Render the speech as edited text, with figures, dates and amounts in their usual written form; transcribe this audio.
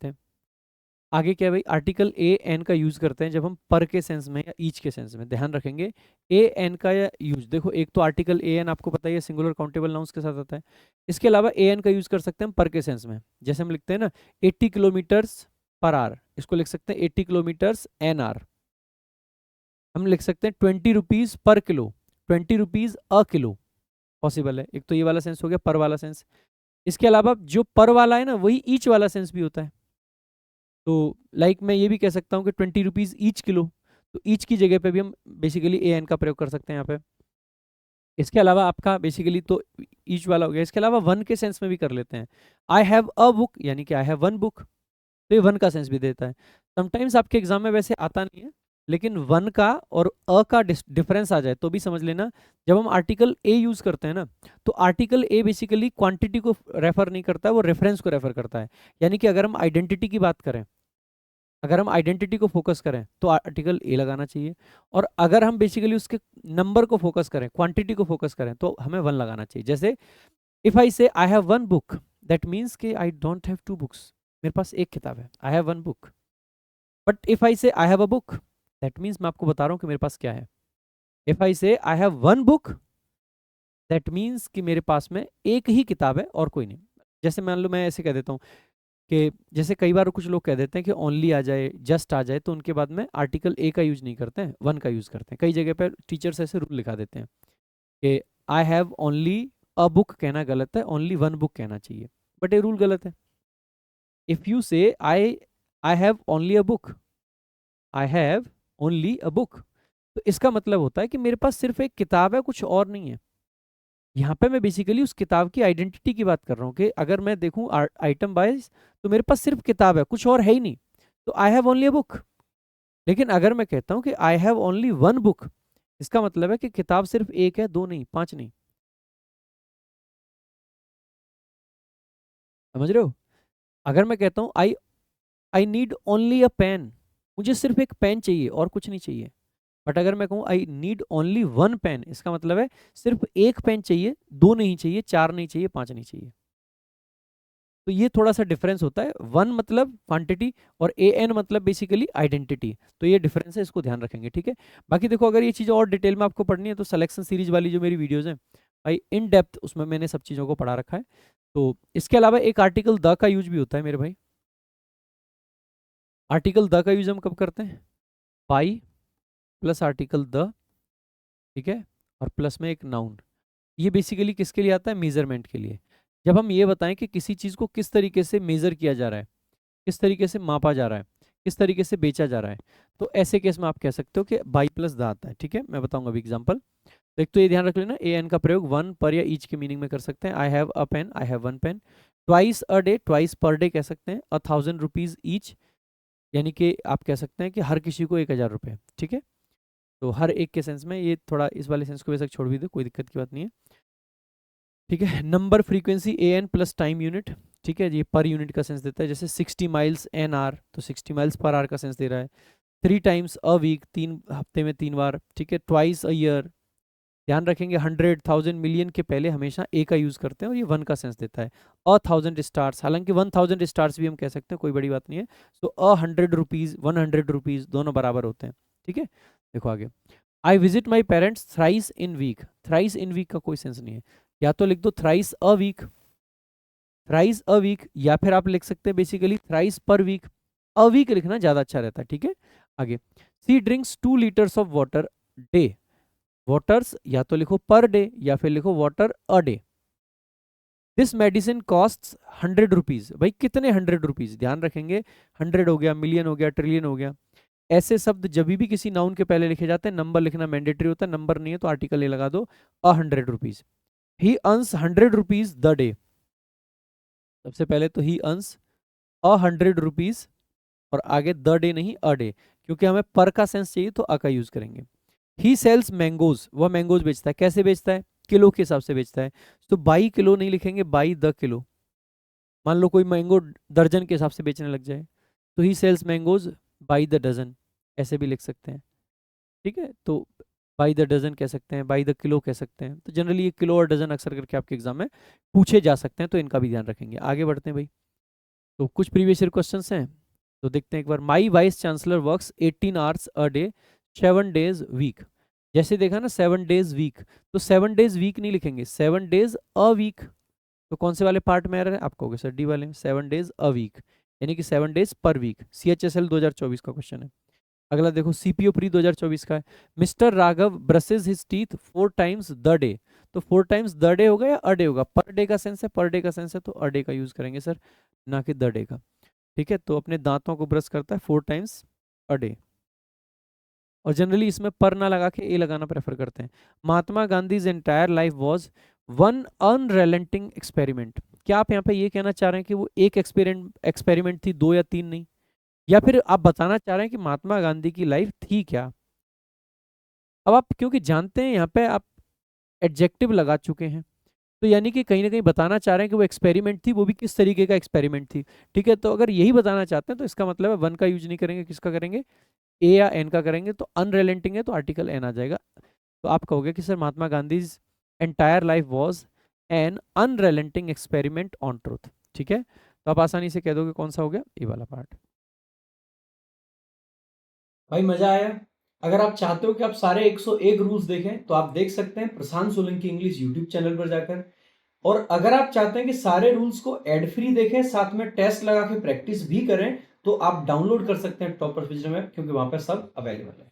हैं। आगे क्या है भाई, आर्टिकल ए एन का यूज करते हैं जब हम पर के सेंस में या ईच के सेंस में, ध्यान रखेंगे ए एन का या यूज। देखो एक तो आर्टिकल ए एन आपको पता ही है सिंगुलर काउंटेबल नाउन्स के साथ आता है। इसके अलावा ए एन का यूज कर सकते हैं हम पर के सेंस में, जैसे हम लिखते हैं ना 80 किलोमीटर्स पर आर, इसको लिख सकते हैं 80 किलोमीटर्स एन आर। हम लिख सकते हैं 20 rupees per kilo, 20 rupees a kilo, possible है। एक तो ये वाला सेंस हो गया पर वाला सेंस। इसके अलावा जो पर वाला है ना वही ईच वाला सेंस भी होता है। तो लाइक मैं ये भी कह सकता हूँ कि 20 रुपीज ईच किलो, तो ईच की जगह पे भी हम बेसिकली ए एन का प्रयोग कर सकते हैं यहाँ पे। इसके अलावा आपका बेसिकली तो ईच वाला हो गया, इसके अलावा वन के सेंस में भी कर लेते हैं। आई हैव अ बुक यानी कि आई हैव वन बुक, तो ये वन का सेंस भी देता है। समटाइम्स आपके एग्जाम में वैसे आता नहीं है, लेकिन वन का और अ का डिफरेंस आ जाए तो भी समझ लेना। जब हम आर्टिकल ए यूज करते हैं ना, तो आर्टिकल ए बेसिकली क्वांटिटी को रेफर नहीं करता है, वो रेफरेंस को रेफर करता है। यानी कि अगर हम आइडेंटिटी की बात करें, अगर हम आइडेंटिटी को फोकस करें तो आर्टिकल ए लगाना चाहिए, और अगर हम बेसिकली उसके नंबर को फोकस करें, क्वांटिटी को फोकस करें, तो हमें वन लगाना चाहिए। जैसे if I say I have one book, that means कि I don't have two books, मेरे पास एक किताब है, I have one book. But if I say I have a book, that means मैं आपको बता रहा हूँ कि मेरे पास क्या है। If I say I have one book, that means कि मेरे पास में एक ही किताब है और कोई नहीं। जैसे मान लो मैं ऐसे कह देता हूँ कि जैसे कई बार कुछ लोग कह देते हैं कि ओनली आ जाए, जस्ट आ जाए, तो उनके बाद में आर्टिकल ए का यूज नहीं करते हैं, वन का यूज करते हैं। कई जगह पर टीचर्स ऐसे रूल लिखा देते हैं कि I have only a book कहना गलत है, ओनली वन बुक कहना चाहिए, बट ये रूल गलत है। इफ यू से I have only a book, I have only a book, तो इसका मतलब होता है कि मेरे पास सिर्फ एक किताब है, कुछ और नहीं है। यहाँ पे मैं बेसिकली उस किताब की आइडेंटिटी की बात कर रहा हूँ कि अगर मैं देखूँ आइटम वाइज, तो मेरे पास सिर्फ किताब है, कुछ और है ही नहीं, तो I have only a book. लेकिन अगर मैं कहता हूँ कि I have only one book, इसका मतलब है कि किताब सिर्फ एक है, दो नहीं, पांच नहीं। समझ रहे हो? अगर मैं कहता हूँ I I need only a pen, मुझे सिर्फ एक पेन चाहिए और कुछ नहीं चाहिए। बट अगर मैं कहूँ I need only one pen, इसका मतलब है सिर्फ एक पेन चाहिए, दो नहीं चाहिए, चार नहीं चाहिए, पांच नहीं चाहिए। तो ये थोड़ा सा डिफरेंस होता है, वन मतलब क्वांटिटी और ए एन मतलब बेसिकली आइडेंटिटी। तो ये डिफरेंस है, इसको ध्यान रखेंगे, ठीक है। बाकी देखो अगर ये चीज़ और डिटेल में आपको पढ़नी है तो सिलेक्शन सीरीज वाली जो मेरी वीडियोज हैं भाई, इन डेप्थ उसमें मैंने सब चीज़ों को पढ़ा रखा है। तो इसके अलावा एक आर्टिकल द का यूज भी होता है मेरे भाई। आर्टिकल द का यूज हम कब करते हैं, बाई प्लस आर्टिकल द, ठीक है, और प्लस में एक नाउन। ये बेसिकली किसके लिए आता है, मेजरमेंट के लिए। जब हम ये बताएं कि किसी चीज़ को किस तरीके से मेजर किया जा रहा है, किस तरीके से मापा जा रहा है, किस तरीके से बेचा जा रहा है, तो ऐसे केस में आप कह सकते हो कि बाई प्लस द आता है, ठीक है। मैं बताऊंगा अभी एग्जांपल। तो एक तो ये ध्यान रख लेना, ए एन का प्रयोग वन पर या ईच के मीनिंग में कर सकते हैं। I have a pen, I have one pen. Twice a day, twice per day कह सकते हैं। 1000 रुपीज ईच, यानी कि आप कह सकते हैं कि हर किसी को 1000 रुपये, ठीक है। तो हर एक के सेंस में, ये थोड़ा इस वाले सेंस को बेशक छोड़ भी दो, कोई दिक्कत की बात नहीं है, ठीक है। Number frequency A N plus time unit, ठीक है, ये पर यूनिट का सेंस देता है। जैसे 60 माइल्स एन आर, तो 60 माइल्स पर आर का सेंस दे रहा है। 3 टाइम्स अ वीक, 3 हफ्ते में 3 बार, ठीक है। ट्वाइस अ ईयर, ध्यान रखेंगे 100, 1000, मिलियन के पहले हमेशा ए का यूज करते हैं, और ये वन का सेंस देता है। 1000 स्टार्स, हालांकि 1000 स्टार्स भी हम कह सकते हैं, कोई बड़ी बात नहीं है। तो 100 रुपीज, 100 रुपीज दोनों बराबर होते हैं, ठीक है। देखो आगे, I visit my parents thrice in week. Thrice in week का कोई सेंस नहीं है, या तो लिख दो thrice a week, thrice a week, या फिर आप लिख सकते हैं basically thrice per week. A week लिखना ज्यादा अच्छा रहता है, ठीक है। आगे, she drinks 2 litres of water day. Waters या तो लिखो पर डे या फिर लिखो water a day. This medicine cost 100 rupees, भाई कितने 100 रुपीज, ध्यान रखेंगे 100 हो गया, मिलियन हो गया, ट्रिलियन हो गया। ऐसे शब्द जब भी किसी नाउन के पहले लिखे जाते हैं, नंबर लिखना मैंडेटरी होता है, नंबर नहीं है तो आर्टिकल ए लगा दो, 100 rupees. He earns 100 rupees the day, सबसे पहले तो ही अर्न्स 100 रुपीज, और आगे द डे नहीं अ डे, क्योंकि हमें पर का सेंस चाहिए तो अ का यूज करेंगे। ही सेल्स मैंगोज, वह मैंगोज बेचता है, कैसे बेचता है, किलो के हिसाब से बेचता है। तो बाई किलो नहीं लिखेंगे, बाई द किलो। मान लो कोई मैंगो दर्जन के हिसाब से बेचने लग जाए, तो ही sells mangoes by the dozen, ऐसे भी लिख सकते हैं, ठीक है। तो बाई द डजन कह सकते हैं, बाई द किलो कह सकते हैं। तो जनरली ये किलो और डजन अक्सर करके आपके एग्जाम में पूछे जा सकते हैं, तो इनका भी ध्यान रखेंगे। आगे बढ़ते हैं भाई। तो कुछ प्रीवियस ईयर क्वेश्चंस हैं, तो देखते हैं एक बार। My vice chancellor works 18 hours a day 7 days week. जैसे देखा ना 7 डेज वीक, तो 7 डेज वीक नहीं लिखेंगे, 7 डेज अ वीक। तो कौन से वाले पार्ट में आ रहा है, आप कहोगे सर डी वाले में, 7 डेज अ वीक, यानी कि 7 डेज पर वीक। CHSL 2024 का क्वेश्चन है। अगला देखो सीपीओ प्री 2024 का है। Mister Raghav brushes his teeth 4 times the day. तो 4 टाइम्स द डे होगा या अ डे होगा, पर डे का सेंस है, पर डे का सेंस है तो अ डे का यूज करेंगे सर, ना कि द डे का। ठीक है, तो अपने दांतों को ब्रश करता है 4 टाइम्स अ डे, और जनरली इसमें पर ना लगा के ए लगाना प्रेफर करते हैं। Mahatma Gandhi entire life was one unrelenting experiment. क्या आप यहाँ पे ये कहना चाह रहे हैं कि वो एक एक्सपेरिमेंट थी, 2 या 3 नहीं, या फिर आप बताना चाह रहे हैं कि महात्मा गांधी की लाइफ थी क्या? अब आप क्योंकि जानते हैं यहाँ पे आप एडजेक्टिव लगा चुके हैं, तो यानी कि कहीं ना कहीं बताना चाह रहे हैं कि वो एक्सपेरिमेंट थी, वो भी किस तरीके का एक्सपेरिमेंट थी। ठीक है, तो अगर यही बताना चाहते हैं तो इसका मतलब है वन का यूज नहीं करेंगे, किसका करेंगे, ए या एन का करेंगे। तो अनरिलेंटिंग है तो आर्टिकल एन आ जाएगा। तो आप कहोगे कि sir Mahatma Gandhi entire life was an unrelenting experiment on truth. ठीक है, तो आप आसानी से कह दोगे कौन सा हो गया, ए वाला पार्ट। भाई मजा आया। अगर आप चाहते हो कि आप सारे 101 रूल्स देखें तो आप देख सकते हैं प्रशांत सोलंकी इंग्लिश यूट्यूब चैनल पर जाकर। और अगर आप चाहते हैं कि सारे रूल्स को एड फ्री देखें, साथ में टेस्ट लगा के प्रैक्टिस भी करें, तो आप डाउनलोड कर सकते हैं टॉपर्स विजडम ऐप, क्योंकि वहां पर सब अवेलेबल है।